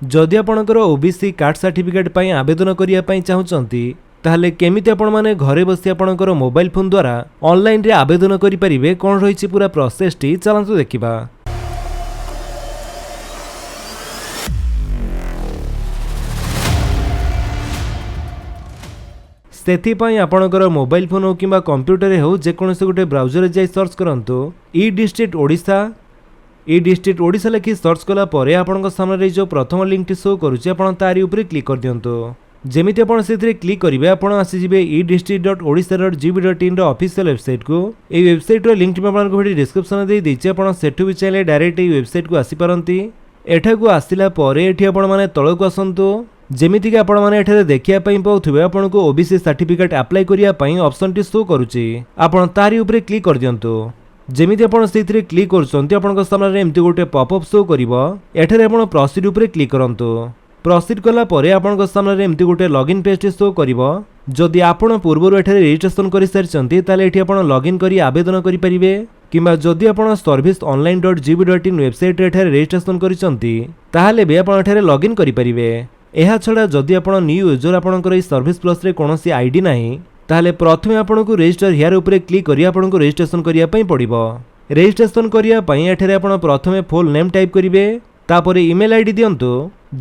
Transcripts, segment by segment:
जदि आपणकर OBC card certificate पई आवेदन करिया पई चाहुचंती ताहले केमिति आपण माने घरे बसी आपणकर मोबाइल फोन द्वारा ऑनलाइन रे आवेदन करि परिबे कोन रहिछि पूरा प्रोसेस टी चलंतु देखिबा। सेथिपाई आपणकर मोबाइल फोन हो किंबा कंप्यूटर हो जेकोसी गोटे ब्राउजर जाई सर्च करंतु ई डिस्ट्रिक्ट ओडिशा लिखि सर्च कला परे आपणक सामने जो प्रथम लिंक टी शो करूछि आपण तारी ऊपर क्लिक कर दियंतु। जेमिति आपण सेथिरे क्लिक करिवे आपण आसी जिवे e-district.odisha.gov.in रो ऑफिशियल वेबसाइट को। ए वेबसाइट रो लिंक टी आपनको भिडी डिस्क्रिप्शन दे दैछि आपण सेठु भी चाहे डायरेक्ट ए वेबसाइट को आसी परंती। एठा को आसिला परे एठी आपण माने तळ को आसंतु जेमिति कि आपण माने एठारे देखिया पई पाउथुबे आपनको ओबीसी सर्टिफिकेट अप्लाई करिया पई ऑप्शन टी शो करूछि आपण तारी ऊपर क्लिक कर दियंतु। जेमिति आपण सेथिरे क्लिक करछन्ती आपनको सामने एम्ति गोटे पॉपअप शो करिवो एठारे आपण प्रोसीड ऊपर क्लिक करंतु। प्रोसीड कला परे आपनको सामने एम्ति गोटे लॉगिन पेज शो करिवो। जदि आपण पूर्वरु एठारे रजिस्ट्रेशन करि सारिछन्ती ताले एठी आपण लॉगिन करी आवेदन करि परिबे किंबा जदि आपण serviceonline.gov.in वेबसाइट रे एठारे रजिस्ट्रेशन करिछन्ती ताहाले बे आपण एठारे लॉगिन करि परिबे। एहा छडा जदि आपण न्यू यूजर आपणकर सर्विस प्लस रे कोनोसी आईडी नाही ताहले प्रथमे आपनको रजिस्टर हियर ऊपर क्लिक करी आपनको रजिस्ट्रेशन करिया पई पड़िबो। रजिस्ट्रेशन करिया पई एठारे आपण प्रथमे फुल नेम टाइप करिवे तापरे ईमेल आईडी दियंतु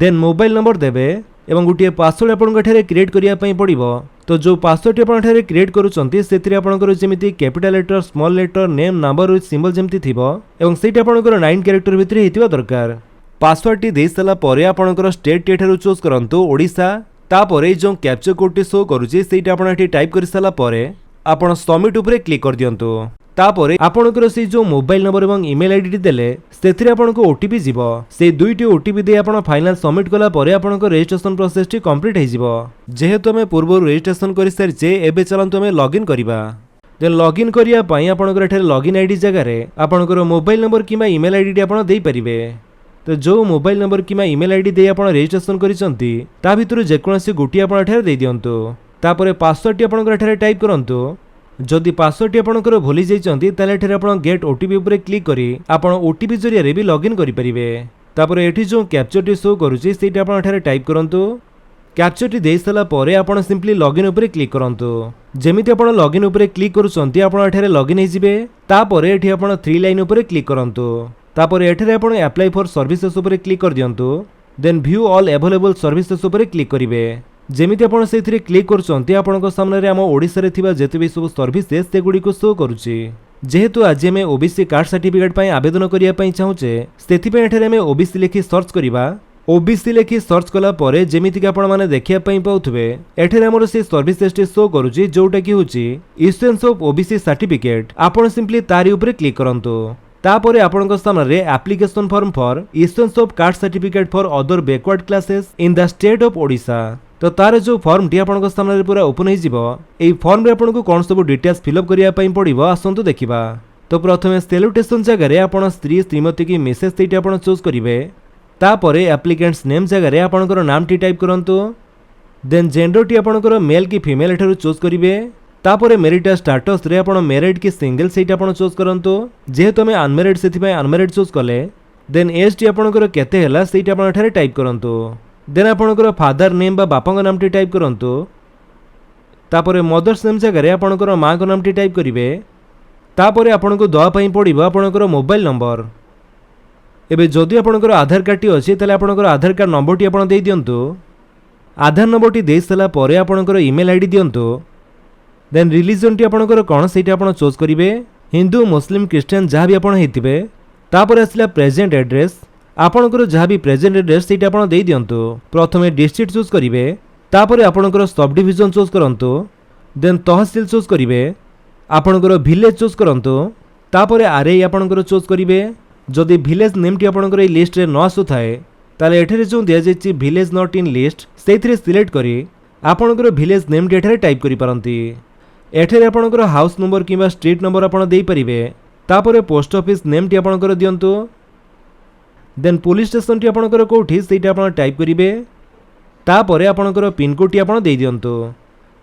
देन मोबाइल नंबर देबे एवं गुटिए पासवर्ड आपनको एठारे क्रिएट करिया पई पड़िबो। तो जो पासवर्ड आपण एठारे क्रिएट करूचंती सेतिरे आपणकर जेमिति capital letter small letter name number with symbol जेमिति थिबो एवं सेटा आपणकर 9 कैरेक्टर भितरे हेतिबा दरकार। पासवर्ड टी देई सला परे आपणकर स्टेट टी एठारे चूज करंतु ओडिसा तापरे जो कैप्चर कोड टी शो करूची सेटा आपण एठी टाइप करि सला परे आपण सबमिट ऊपर क्लिक कर दियंतु। तापरे आपणकर से जो मोबाइल नंबर एवं ईमेल आईडी देले सेथिरे आपनको ओटीपी जीवो से दुईटी ओटीपी दे आपण फाइनल सबमिट कला परे आपनको रजिस्ट्रेशन प्रोसेस टी कंप्लीट हे जीवो। जेहेतु हमें पूर्व रजिस्ट्रेशन करि सारिचे एबे चलंतु हमें लॉगिन करिबा। देन लॉगिन करिया पई आपणकर एठारे लॉगिन आईडी जगह रे आपणकर मोबाइल नंबर किबा ईमेल आईडी आपण देई परिबे। तो जो मोबाइल नंबर किबा ईमेल आईडी दे आपण रजिस्ट्रेशन करिसंती ता भितरु जेकोसी गुटी आपण एठारे देई दियंतु। तापरे पासवर्ड टी आपणकर एठारे टाइप करंतु। जदि पासवर्ड टी आपणकर भूली जाइचंती ताले एठारे आपण गेट ओटीपी ऊपर क्लिक करी आपण ओटीपी जरिया रे भी लॉगिन करि परिबे। तापरे एठी जो कैप्चर टी शो करूची सेटा आपण एठारे टाइप करंतु। कैप्चर टी देई सला परे आपण सिंपली लॉगिन ऊपर क्लिक करंतु। जेमिति आपण लॉगिन ऊपर क्लिक करूचंती आपण एठारे लॉगिन हे जिवे। तापरे एठी आपण 3 लाइन ऊपर क्लिक करंतु। तापर एठारे आपण अप्लाई फॉर सर्विसेस ऊपर क्लिक कर दियंतु। Then view all available services ऊपर क्लिक करिवे। जेमिति आपण सेथिरे क्लिक करचंती आपनको सामने रे हम ओडिसा रे थिबा जेतेबे सब सर्विसेस ते गुडी को शो करूची। जेहेतु आज हम ओबीसी कार्ड सर्टिफिकेट पई आवेदन करिया पई चाहुचे सेथि पे एठारे हम ओबीसी लिखि सर्च करिबा। ओबीसी लिखि सर्च कला परे जेमिति कि आपण माने देखिया पई पाउथबे एठारे हमर से सर्विसेस टी शो करूची जोटा कि होची इश्यूएंस ऑफ ओबीसी सर्टिफिकेट। आपण सिंपली तारी ऊपर क्लिक करंतु। तापरे आपनको सामने application form for issuance of card certificate for other backward classes in the state of Odisha. तो तार जो फॉर्म टी आपनको सामने पूरा ओपन हो जिवो। एई फॉर्म रे आपनको कोन सब डिटेल्स फिलअप करिया पई पड़िबो आसंतु देखिबा। तो प्रथमे सैल्यूटेशन जगह रे आपण स्त्री श्रीमती की मेसेज तेटी आपण चूज करिवे। तापरे एप्लिकेंट्स नेम जगह रे आपणकर नाम टी टाइप करंतु। देन जेंडर टी आपणकर मेल की फीमेल एठारु चूज करिवे। तापरे मेरिटल स्टेटस रे आपण मैरिड की सिंगल सेट आपण चूज करंतु। जेहेतु हमें अनमैरिड सेति पई अनमैरिड चूज कले। देन एज टी आपणकर केते हला सेट आपण एठारे टाइप करंतु। देन आपणकर फादर नेम बा बापांग नाम टी टाइप करंतु। तापरे मदर्स नेम जगह रे आपणकर मां को नाम टी टाइप करिवे। तापरे आपणको दवा पई पड़िबो आपणकर मोबाइल नंबर। एबे जदि आपणकर आधार कार्ड टी अछि तले आपणकर आधार कार्ड नंबर टी आपण देई दियंतु। आधार नंबर टी देई सला परे आपणकर ईमेल आईडी दियंतु। देन रिलीजन टी आपणकर कोन सेटा आपण चूज करिवे हिंदू मुस्लिम क्रिश्चियन जहाँ भी आपण हेतिबे। तापर आसला प्रेजेंट एड्रेस आपणकर जहाँ भी प्रेजेंट एड्रेस सेटा आपण देई दियंतु। प्रथमे डिस्ट्रिक्ट चूज करिवे। तापर आपणकर सब डिवीजन चूज करंतु। देन तहसील चूज करिवे। आपणकर विलेज चूज करंतु। तापर आरए आपणकर चूज करिवे। जदि विलेज नेम टी आपणकर ए लिस्ट रे न आसु थाए ताले एठारे जो दिया जायछि विलेज नॉट इन लिस्ट सेथिरे सिलेक्ट करी आपणकर विलेज नेम टी एठारे टाइप करि पारंती। एठारे आपणकर हाउस नंबर किंबा स्ट्रीट नंबर आपण देई परिवे। तापरे पोस्ट ऑफिस नेम टी आपणकर दियंतु। देन पुलिस स्टेशन टी आपणकर कोठी सेटा आपण टाइप करिवे। तापरे आपणकर पिन कोड टी आपण देई दियंतु।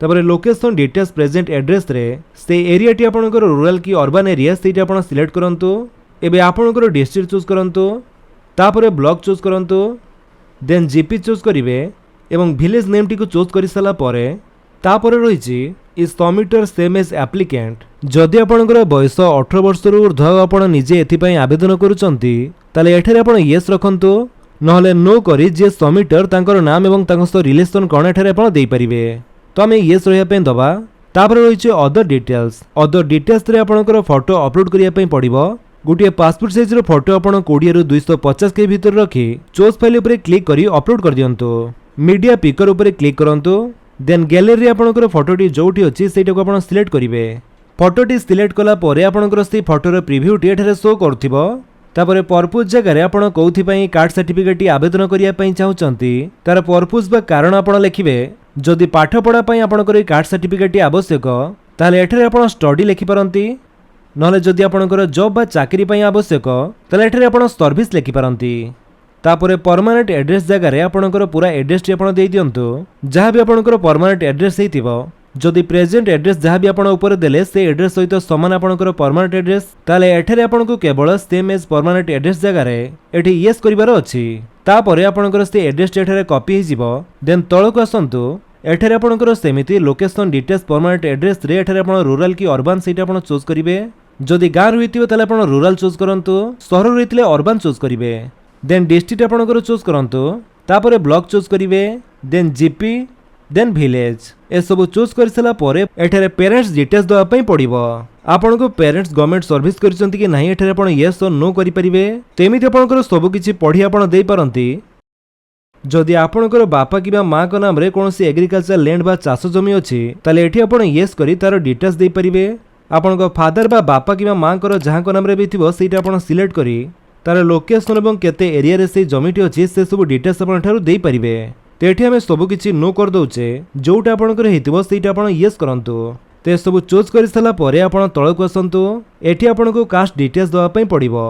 तापरे लोकेशन डिटेल्स प्रेजेंट एड्रेस रे से एरिया टी आपणकर रूरल की अर्बन एरिया सेटा आपण सिलेक्ट करंतु। एबे आपणकर डिस्ट्रिक्ट चूज करंतु। तापरे ब्लॉक चूज करंतु। देन जीपी चूज करेंगे एवं विलेज नेम टी चूज कर सारा तापर रही is submitter same as applicant जदि आपंकर बयस 18 वर्ष ऊर्ध्व आपण निजे एथिपाई आवेदन करुचंती ताले एठारे आपण येस रखंतु नहले नो करी जे सबमिटर तांकर नाम एवं तांकर सह रिलेशन कोन एठारे आपण देई परिबे तो आमे येस रहिया पे दबा तापर रही अदर डिटेल्स रे आपंकर फोटो अपलोड करिया पे पड़िबो गोटे पासपोर्ट साइज रो फोटो आपण 20 रु 250 के भीतर रखी चोज फाइल उपरे क्लिक करी अपलोड कर दियंतु मीडिया पिकर उपरे क्लिक करंतु देन गैलरी आपंकर फोटोटी जोटी अछि सेटा को आपण सिलेक्ट करिवे फोटोटी सिलेक्ट कला परे आपंकर से फोटोर प्रीव्यूटी एठारे शो करथिबो तापर पर्पज जगह रे आपण कोउथि पई कार्ड सर्टिफिकेट आवेदन करिया पई चाहुचंती तार पर्पज बा कारण आपण लिखिबे जदि पाठ पढ़ा पई आपणकर कार्ड सर्टिफिकेट आवश्यक ताले एठारे आपण स्टडी लिखि पारंती नले जदि आपणकर जॉब बा चाकरी पई आवश्यक ताले एठारे आपण सर्विस लिखि पारंती तापर परमानेंट एड्रेस जगह रे आपणकर पूरा एड्रेस टी आपण देई दियंतु जहां भी आपणकर परमानेंट एड्रेस हेतिबो जदि प्रेजेंट एड्रेस जहां भी आपण ऊपर देले से एड्रेस सहित समान आपणकर परमानेंट एड्रेस ताले एठारे आपणको केवल सेम एज परमानेंट एड्रेस जगह रे एठी यस करिवार अछि तापर आपणकर से एड्रेस एठारे कॉपी हे जिवो देन तळको आसंतु एठारे आपणकर सेमिति लोकेशन डिटेल्स परमानेंट एड्रेस रे एठारे आपण रूरल की अर्बन सेटा आपण चूज करिवे जदि गां रहितिबो ताले आपण रूरल चूज करंतु शहर रहितले अर्बन चूज करिवे देन डिस्ट्रिक्ट आपणकर चूज करंतु तापर ब्लॉक चूज करिवे देन जीपी देन विलेज ए सब चूज कर सला परे एठारे पेरेंट्स डिटेल्स दवा पई पड़िबो आपनको पेरेंट्स गवर्नमेंट सर्विस करचंती कि नाही एठारे आपण यस और नो करि परिबे तेमिति आपणकर सब किछि पढी आपण देई पारंती जदि आपणकर बापा किबा मां को नाम रे कोनोसी एग्रीकल्चर लैंड बा चाष जमी अछि ताले एठी आपण यस करी तार डिटेल्स देई परिबे आपणको फादर बा बापा किबा मां कर जहां को नाम रे बिथिबो सेटा आपण सिलेक्ट करी तार लोकेशन एवं केते एरिया रे से जमीटी अछि से सब डिटेल्स आपण ठारू देई परिबे तेठी हमें सब किछि नो कर दउचे जोटा आपणकर हेतिबो सेटा आपण यस करंतु ते सब चूज कर सला परे आपण तळको आसंतु एठी आपणको कास्ट डिटेल्स दवा पई पड़िबो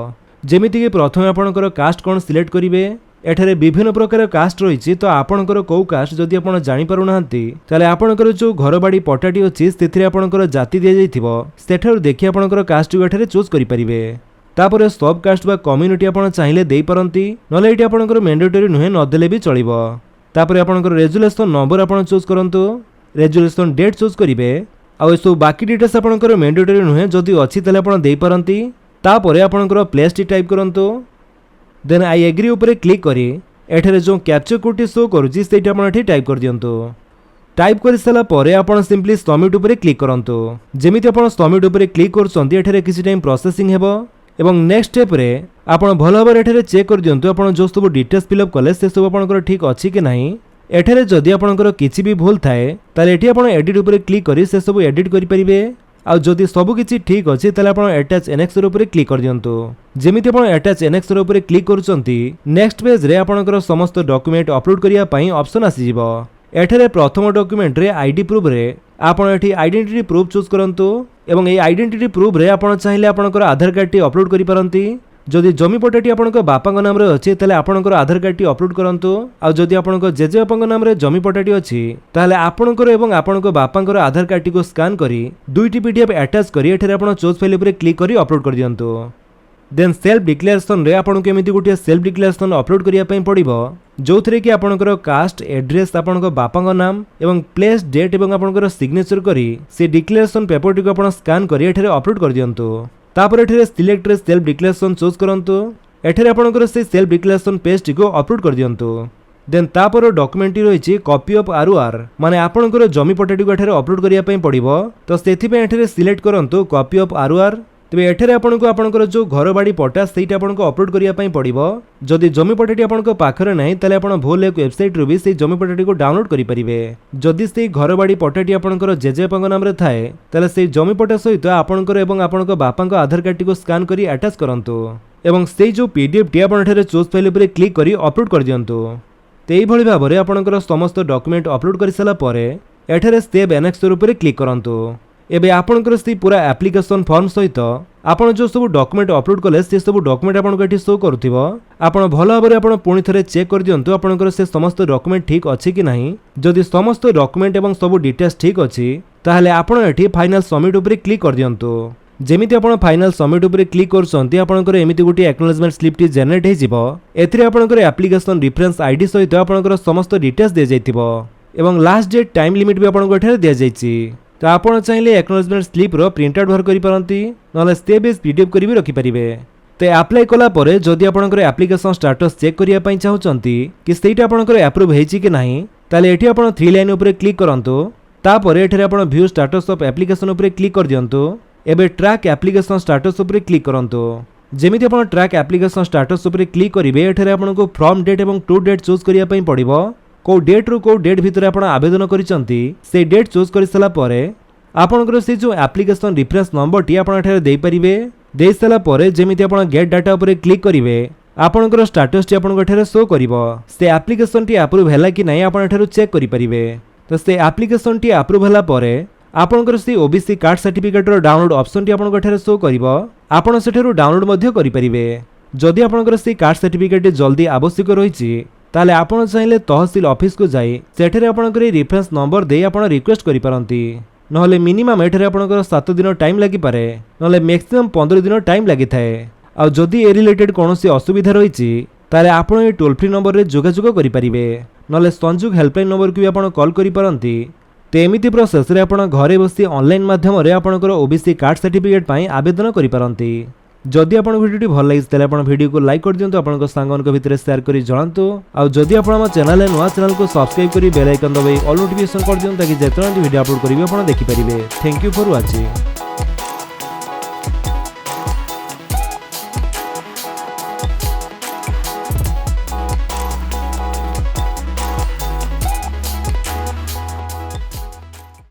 जेमिति कि प्रथमे आपणकर कास्ट कोन सिलेक्ट करिवे एठारे विभिन्न प्रकार कास्ट रही तो आपणकर कौ कास्ट जदि आपण जानि पारु नाहंती ताले आपणकर जो घरबाड़ी पटाटी अछि सेथिरे आपणकर जाति दिया जाइथिबो सेठारु देखि आपणकर कास्ट को एठारे चूज करि परिबे तापर सब कास्ट बा कम्युनिटी आपण चाहिले देई परंती नले एठी आपणकर मैंडेटरी नुहे न देले भी चलिबो तापर आपणकर रेजुलेशन नंबर आपण चूज करंतु रेजुलेशन डेट चूज करिवे आ एसो बाकी डिटेल्स आपणकर मैंडेटरी नुहे जदि अछि ताले आपण देई परंती तापर आपणकर प्लेस टी टाइप करंतु देन आई एग्री ऊपर क्लिक करी एठारे जो कैप्चर कोड शो करूची सेटा आपण एठी टाइप कर दियंतु टाइप कर सला परे आपण सिंपली सबमिट ऊपर क्लिक करंतु जेमिति आपण सबमिट ऊपर क्लिक करछंती एठारे किछि टाइम प्रोसेसिंग हेबो एवं नेक्स्ट स्टेप रे आपण भल भाबरे एठारे चेक कर दियंतु आपण जो सब डिटेल्स फिलअप कले से सब आपणकर ठीक अछि कि नाही एठारे जदि आपणकर किछि भी भूल थाए ताले एठी आपण एडिट ऊपर क्लिक करी से सब एडिट करि परिबे आ जदि सब किछि ठीक अछि ताले आपण अटैच एनेक्सर ऊपर क्लिक कर दियंतु जेमिति आपण अटैच एनेक्सर ऊपर क्लिक करूचंती नेक्स्ट पेज रे आपणकर समस्त डॉक्यूमेंट अपलोड करिया पई ऑप्शन आसी जिवो एठारे प्रथम डॉक्यूमेंट रे आईडी प्रूफ रे आपण एठी आइडेंटिटी प्रूफ चूज करंतु एवं ए आइडेंटिटी प्रूफ रे आपण चाहिले आपणकर आधार कार्ड टी अपलोड करि पारंती जदि जमी पट्टाटी आपणकर बापा नाम रे अछि ताले आपणकर आधार कार्ड टी अपलोड करंतु आ जदि आपणकर जेजे बापा नाम रे जमी पट्टाटी अछि ताले आपणकर एवं आपणकर बापांकर आधार कार्ड टी को स्कैन करी दुईटी पीडीएफ अटैच करी एठारे आपण चूज फाइल ऊपर क्लिक करी अपलोड कर दियंतु देन सेल्फ डिक्लेरेशन रे आपण केमिति गुटिया सेल्फ डिक्लेरेशन अपलोड करिया पई पड़िबो जोथरे कि आपणकर कास्ट एड्रेस आपणकर बापांकर नाम एवं प्लेस डेट एवं आपणकर सिग्नेचर करी से डिक्लेरेशन पेपर टी को आपण स्कैन करी एठारे अपलोड कर दियंतु तापर एठारे सिलेक्ट रे सेल्फ डिक्लेरेशन चूज करंतु एठारे आपणकर से सेल्फ डिक्लेरेशन पेज टी को अपलोड कर दियंतु देन तापर डॉक्यूमेंट टी रहिछि कॉपी ऑफ आरओआर माने आपणकर जमी पट्टाटी को एठारे अपलोड करिया पई पड़िबो तो सेथि पे एठारे सिलेक्ट करंतु कॉपी ऑफ आरओआर तेबे एठारे आपनको आपणकर जो घर बाड़ी पट्टा सेटा आपनको अपलोड करिया पई पड़िबो जदि जमी पट्टाटी आपनको पाखरे नाही ताले आपण भोल एक वेबसाइट रू भी से जमी पट्टाटी को डाउनलोड करि परिबे जदि से घर बाड़ी पट्टाटी आपणकर जेजेबापा नाम रे थाए ताले से जमी पट्टा सहित आपणकर एवं आपणकर बापांको आधार कार्ड टी को स्कैन करी अटैच करंतु एवं से जो पीडीएफ टी आपण एठारे चूज फाइल ऊपर क्लिक करी अपलोड कर दियंतु तेई भली भाबरे आपणकर समस्त डॉक्यूमेंट अपलोड करि सला परे एठारे सेव एनेक्सर ऊपर क्लिक करंतु एबे आपणकर से पूरा एप्लिकेशन फॉर्म सहित आपण जो सब डॉक्यूमेंट अपलोड कले से सब डॉक्यूमेंट आपनको एठी शो करथिबो आपण भल भाबरे आपण पुणी थरे चेक कर दियंतु आपणकर से समस्त डॉक्यूमेंट ठीक अछि कि नाही जदि समस्त डॉक्यूमेंट एवं सब डिटेल्स ठीक अछि ताहले आपण एठी फाइनल सबमिट ऊपर क्लिक कर दियंतु जेमिति आपण फाइनल सबमिट ऊपर क्लिक करछंती आपनकर एमिति गुटी एक्नॉलेजमेंट स्लिप टी जनरेट हे जिवो एथिरे आपनकर एप्लीकेशन रेफरेंस आईडी सहित आपनकर समस्त डिटेल्स दे जाइतिबो एवं लास्ट डेट टाइम लिमिट भी आपनको एठारे दिया जाइछि। तो आपण चाहिले एक्नॉलेजमेंट स्लिप रो प्रिंट आउट भर करि परंती नले स्टेप बेस पीडीएफ करि भी रखि परिबे। तो अप्लाई कला परे जदि आपनकर एप्लीकेशन स्टेटस चेक करिया पई चाहुचंती कि सेटा आपनकर अप्रूव हेछि कि नाही ताले एठी आपण 3 लाइन ऊपर क्लिक करंतु तापरे एठारे आपण व्यू स्टेटस ऑफ एप्लीकेशन ऊपर क्लिक कर दियंतु एबे ट्रैक एप्लीकेशन स्टेटस ऊपर क्लिक करंतु जेमिति आपण ट्रैक एप्लीकेशन स्टेटस ऊपर क्लिक करिवे एठारे आपनको फ्रॉम डेट एवं टू डेट चूज करिया पई पड़िबो को डेट रू को डेट भितर आपण आवेदन करिसंती से डेट चूज करि सला परे आपनकर से जो एप्लीकेशन रेफरेंस नंबर टी आपण एठारे देई परिबे देई सला परे जेमिति आपण गेट डाटा ऊपर क्लिक करिवे आपनकर स्टेटस टी आपण एठारे शो करिवो से एप्लीकेशन टी अप्रूव हैला कि नै आपण एठारे चेक करि परिबे। तो से एप्लीकेशन टी अप्रूव हैला परे आपनकर से ओबीसी कार्ड सर्टिफिकेट रो डाउनलोड ऑप्शन टी आपण एठारे शो करिवो आपण सेठारु डाउनलोड मध्ये करि परिबे। जदि आपनकर से कार्ड सर्टिफिकेट जल्दी आवश्यक रहिछि ताले आपण चाहिले तहसील ऑफिस को जाई सेठरे आपनकर रेफरेंस नंबर दे आपण रिक्वेस्ट करि परंती नहले मिनिमम एठरे आपनकर 7 दिन टाइम लागि पारे नहले मैक्सिमम 15 दिन टाइम लागि थाए। आ जदि ए रिलेटेड कोनोसी असुविधा रहिछि ताले आपण ए टोल फ्री नंबर रे जोगाजोग करि परिबे नहले संजुग हेल्पलाइन नंबर को भी आपण कॉल करि परंती। तो एमिति प्रोसेस रे आपण घरे बसी ऑनलाइन माध्यम रे आपनकर ओबीसी कार्ड सर्टिफिकेट पई आवेदन करि परंती। जदि आपण वीडियो भल लागिस तले आपण वीडियो को लाइक कर दियंतु आपण सांगन को भितर शेयर करी जणांतु आ जदि आपण हम चैनल नुआ चैनल को सब्सक्राइब करी बेल आइकन दबाई ऑल नोटिफिकेशन कर दियंतु ताकि जेतरा वीडियो अपलोड करिवे आपण देखि परिबे। Thank you for watching.